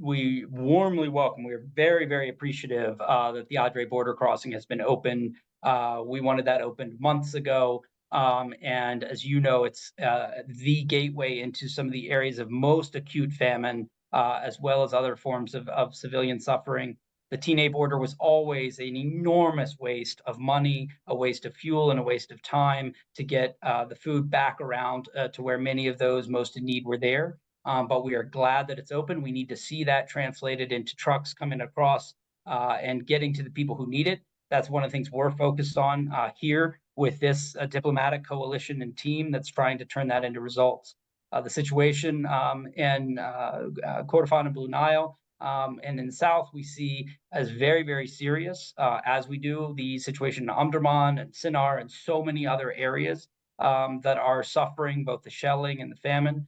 we warmly welcome. We are very, very appreciative that the Adre border crossing has been opened. We wanted that opened months ago. And as you know, it's the gateway into some of the areas of most acute famine, as well as other forms of civilian suffering. The TNA border was always an enormous waste of money, a waste of fuel, and a waste of time to get the food back around to where many of those most in need were there. But we are glad that it's open. We need to see that translated into trucks coming across and getting to the people who need it. That's one of the things we're focused on here with this diplomatic coalition and team that's trying to turn that into results. The situation in Kordofan and Blue Nile and in the south, we see as very, very serious, as we do the situation in Omdurman and Sinnar and so many other areas that are suffering both the shelling and the famine.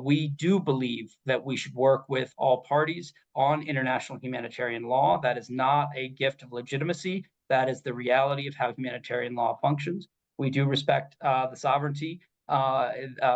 We do believe that we should work with all parties on international humanitarian law. That is not a gift of legitimacy. That is the reality of how humanitarian law functions. We do respect the sovereignty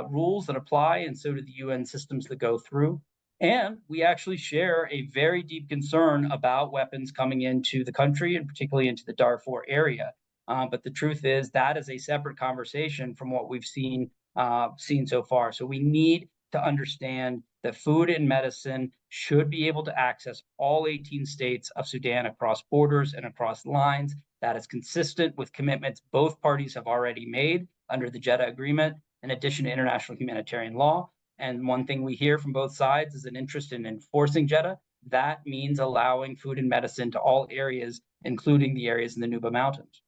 rules that apply, and so do the UN systems that go through. And we actually share a very deep concern about weapons coming into the country, and particularly into the Darfur area. But the truth is that is a separate conversation from what we've seen so far. So we need to understand that food and medicine should be able to access all 18 states of Sudan across borders and across lines. That is consistent with commitments both parties have already made under the Jeddah Agreement, in addition to international humanitarian law. And one thing we hear from both sides is an interest in enforcing Jeddah. That means allowing food and medicine to all areas, including the areas in the Nuba Mountains.